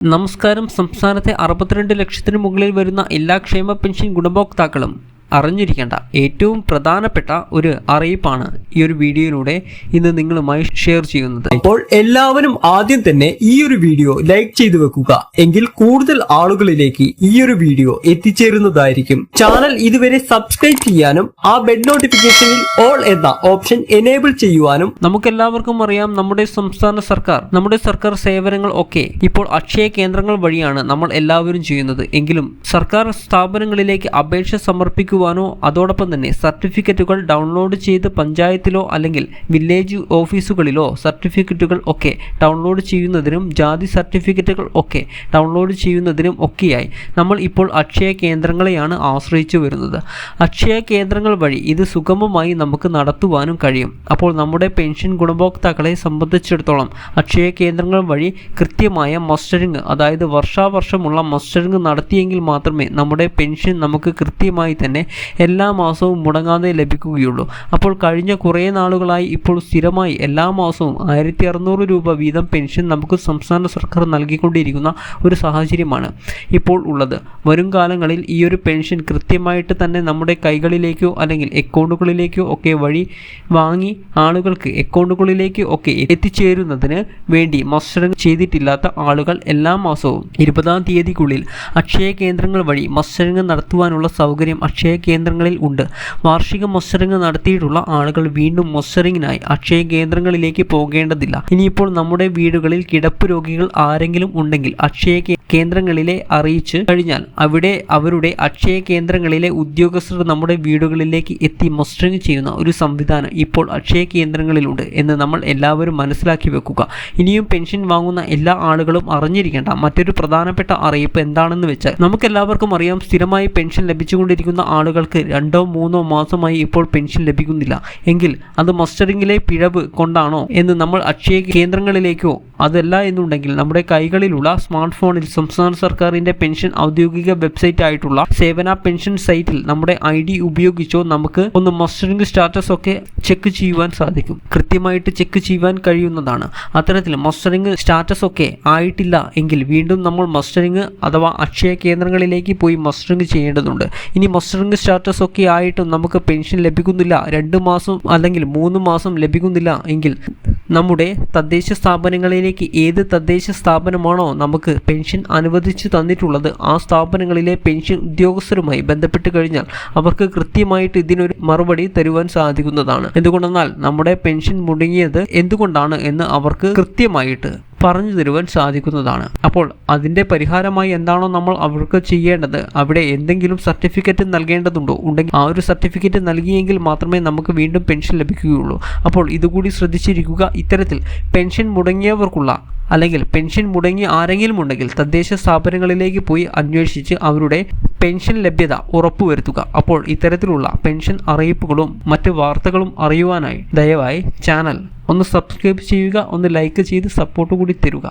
നമസ്കാരം. സംസ്ഥാനത്തെ 62 ലക്ഷത്തിന് മുകളിൽ വരുന്ന എല്ലാ ക്ഷേമ പെൻഷൻ ഗുണഭോക്താക്കളും അറിഞ്ഞിരിക്കേണ്ട ഏറ്റവും പ്രധാനപ്പെട്ട ഒരു അറിയിപ്പാണ് ഈ ഒരു വീഡിയോയിലൂടെ ഇന്ന് നിങ്ങളുമായി ഷെയർ ചെയ്യുന്നത്. അപ്പോൾ എല്ലാവരും ആദ്യം തന്നെ ഈ ഒരു വീഡിയോ ലൈക്ക് ചെയ്തു വെക്കുക. എങ്കിൽ കൂടുതൽ ആളുകളിലേക്ക് ഈ ഒരു വീഡിയോ എത്തിച്ചേരുന്നതായിരിക്കും. ചാനൽ ഇതുവരെ സബ്സ്ക്രൈബ് ചെയ്യാനും ആ ബെൽ നോട്ടിഫിക്കേഷനിൽ ഓൾ എന്ന ഓപ്ഷൻ എനേബിൾ ചെയ്യുവാനും. നമുക്കെല്ലാവർക്കും അറിയാം, നമ്മുടെ സർക്കാർ സേവനങ്ങൾ ഒക്കെ ഇപ്പോൾ അക്ഷയ കേന്ദ്രങ്ങൾ വഴിയാണ് നമ്മൾ എല്ലാവരും ചെയ്യുന്നത്. എങ്കിലും സർക്കാർ സ്ഥാപനങ്ങളിലേക്ക് അപേക്ഷ സമർപ്പിക്കുക അതോടൊപ്പം തന്നെ സർട്ടിഫിക്കറ്റുകൾ ഡൗൺലോഡ് ചെയ്ത് പഞ്ചായത്തിലോ അല്ലെങ്കിൽ വില്ലേജ് ഓഫീസുകളിലോ സർട്ടിഫിക്കറ്റുകൾ ഒക്കെ ഡൗൺലോഡ് ചെയ്യുന്നതിനും ജാതി സർട്ടിഫിക്കറ്റുകൾ ഒക്കെ ഡൗൺലോഡ് ചെയ്യുന്നതിനും ഒക്കെയായി നമ്മൾ ഇപ്പോൾ അക്ഷയ കേന്ദ്രങ്ങളെയാണ് ആശ്രയിച്ചു വരുന്നത്. അക്ഷയ കേന്ദ്രങ്ങൾ വഴി ഇത് സുഗമമായി നമുക്ക് നടത്തുവാനും കഴിയും. അപ്പോൾ നമ്മുടെ പെൻഷൻ ഗുണഭോക്താക്കളെ സംബന്ധിച്ചിടത്തോളം അക്ഷയ കേന്ദ്രങ്ങൾ വഴി കൃത്യമായ മസ്റ്ററിംഗ്, അതായത് വർഷാവർഷമുള്ള മസ്റ്ററിംഗ് നടത്തിയെങ്കിൽ മാത്രമേ നമ്മുടെ പെൻഷൻ നമുക്ക് കൃത്യമായി തന്നെ എല്ലാ മാസവും മുടങ്ങാതെ ലഭിക്കുകയുള്ളൂ. അപ്പോൾ കഴിഞ്ഞ കുറേ നാളുകളായി ഇപ്പോൾ സ്ഥിരമായി എല്ലാ മാസവും 1600 രൂപ വീതം പെൻഷൻ നമുക്ക് സംസ്ഥാന സർക്കാർ നൽകിക്കൊണ്ടിരിക്കുന്ന ഒരു സാഹചര്യമാണ് ഇപ്പോൾ ഉള്ളത്. വരും കാലങ്ങളിൽ ഈ ഒരു പെൻഷൻ കൃത്യമായിട്ട് തന്നെ നമ്മുടെ കൈകളിലേക്കോ അല്ലെങ്കിൽ അക്കൗണ്ടുകളിലേക്കോ ഒക്കെ വഴി വാങ്ങി ആളുകൾക്ക് അക്കൗണ്ടുകളിലേക്ക് ഒക്കെ എത്തിച്ചേരുന്നതിന് വേണ്ടി മസ്റ്ററിംഗ് ചെയ്തിട്ടില്ലാത്ത ആളുകൾ എല്ലാ മാസവും 20-ാം തീയതിക്കുള്ളിൽ അക്ഷയ കേന്ദ്രങ്ങൾ വഴി മസ്റ്ററിംഗ് നടത്തുവാനുള്ള സൗകര്യം അക്ഷയ കേന്ദ്രങ്ങളിൽ ഉണ്ട്. വാർഷിക മസ്റ്ററിംഗ് നടത്തിയിട്ടുള്ള ആളുകൾ വീണ്ടും മസ്റ്ററിംഗിനായി അക്ഷയ കേന്ദ്രങ്ങളിലേക്ക് പോകേണ്ടതില്ല. ഇനിയിപ്പോൾ നമ്മുടെ വീടുകളിൽ കിടപ്പ് രോഗികൾ ആരെങ്കിലും ഉണ്ടെങ്കിൽ അക്ഷയ കേന്ദ്രങ്ങളിലെ അറിയിച്ച് കഴിഞ്ഞാൽ അവരുടെ അക്ഷയ കേന്ദ്രങ്ങളിലെ ഉദ്യോഗസ്ഥർ നമ്മുടെ വീടുകളിലേക്ക് എത്തി മസ്റ്ററിംഗ് ചെയ്യുന്ന ഒരു സംവിധാനം ഇപ്പോൾ അക്ഷയ കേന്ദ്രങ്ങളിലുണ്ട് എന്ന് നമ്മൾ എല്ലാവരും മനസ്സിലാക്കി വെക്കുക. ഇനിയും പെൻഷൻ വാങ്ങുന്ന എല്ലാ ആളുകളും അറിഞ്ഞിരിക്കേണ്ട മറ്റൊരു പ്രധാനപ്പെട്ട അറിയിപ്പ് എന്താണെന്ന് വെച്ചാൽ, നമുക്കെല്ലാവർക്കും അറിയാം, സ്ഥിരമായി പെൻഷൻ ലഭിച്ചുകൊണ്ടിരിക്കുന്ന ആളുകൾക്ക് 2-3 മാസമായി ഇപ്പോൾ പെൻഷൻ ലഭിക്കുന്നില്ല. എങ്കിൽ അത് മസ്റ്ററിംഗിലെ പിഴവ് കൊണ്ടാണോ എന്ന് നമ്മൾ അക്ഷയ കേന്ദ്രങ്ങളിലേക്കോ, അതല്ല എന്നുണ്ടെങ്കിൽ നമ്മുടെ കൈകളിലുള്ള സ്മാർട്ട് ഫോണിൽ സംസ്ഥാന സർക്കാരിന്റെ പെൻഷൻ ഔദ്യോഗിക വെബ്സൈറ്റ് ആയിട്ടുള്ള സേവന പെൻഷൻ സൈറ്റിൽ നമ്മുടെ ID ഉപയോഗിച്ചോ നമുക്ക് ഒന്ന് മസ്റ്ററിംഗ് സ്റ്റാറ്റസ് ഒക്കെ ചെക്ക് ചെയ്യുവാൻ സാധിക്കും. കൃത്യമായിട്ട് ചെക്ക് ചെയ്യുവാൻ കഴിയുന്നതാണ്. അത്തരത്തിൽ മസ്റ്ററിംഗ് സ്റ്റാറ്റസ് ഒക്കെ ആയിട്ടില്ല എങ്കിൽ വീണ്ടും നമ്മൾ മസ്റ്ററിംഗ് അഥവാ അക്ഷയ കേന്ദ്രങ്ങളിലേക്ക് പോയി മസ്റ്ററിംഗ് ചെയ്യേണ്ടതുണ്ട്. ഇനി മസ്റ്ററിംഗ് സ്റ്റാറ്റസ് ഒക്കെ ആയിട്ടും നമുക്ക് പെൻഷൻ ലഭിക്കുന്നില്ല, 2 മാസം അല്ലെങ്കിൽ 3 മാസം ലഭിക്കുന്നില്ല എങ്കിൽ നമ്മുടെ തദ്ദേശ സ്ഥാപനങ്ങളിലേക്ക് ഏത് തദ്ദേശ സ്ഥാപനമാണോ നമുക്ക് പെൻഷൻ അനുവദിച്ചു തന്നിട്ടുള്ളത് ആ സ്ഥാപനങ്ങളിലെ പെൻഷൻ ഉദ്യോഗസ്ഥരുമായി ബന്ധപ്പെട്ട് കഴിഞ്ഞാൽ അവർക്ക് കൃത്യമായിട്ട് ഇതിനൊരു മറുപടി തരുവാൻ സാധിക്കുന്നതാണ്. എന്തുകൊണ്ടെന്നാൽ നമ്മുടെ പെൻഷൻ മുടങ്ങിയത് എന്തുകൊണ്ടാണ് എന്ന് അവർക്ക് കൃത്യമായിട്ട് പറഞ്ഞു തരുവാൻ സാധിക്കുന്നതാണ്. അപ്പോൾ അതിൻ്റെ പരിഹാരമായി എന്താണോ നമ്മൾ അവർക്ക് ചെയ്യേണ്ടത്, അവിടെ എന്തെങ്കിലും സർട്ടിഫിക്കറ്റ് നൽകേണ്ടതുണ്ടോ, ഉണ്ടെങ്കിൽ ആ ഒരു സർട്ടിഫിക്കറ്റ് നൽകിയെങ്കിൽ മാത്രമേ നമുക്ക് വീണ്ടും പെൻഷൻ ലഭിക്കുകയുള്ളൂ. അപ്പോൾ ഇതുകൂടി ശ്രദ്ധിച്ചിരിക്കുക. ഇത്തരത്തിൽ പെൻഷൻ മുടങ്ങിയവർക്കുള്ള അല്ലെങ്കിൽ പെൻഷൻ മുടങ്ങി ആരെങ്കിലും ഉണ്ടെങ്കിൽ തദ്ദേശ സ്ഥാപനങ്ങളിലേക്ക് പോയി അന്വേഷിച്ച് അവരുടെ പെൻഷൻ ലഭ്യത ഉറപ്പുവരുത്തുക. അപ്പോൾ ഇത്തരത്തിലുള്ള പെൻഷൻ അറിയിപ്പുകളും മറ്റ് വാർത്തകളും അറിയുവാനായി ദയവായി ചാനൽ ഒന്ന് സബ്സ്ക്രൈബ് ചെയ്യുക, ഒന്ന് ലൈക്ക് ചെയ്ത് സപ്പോർട്ട് കൂടി തരുക.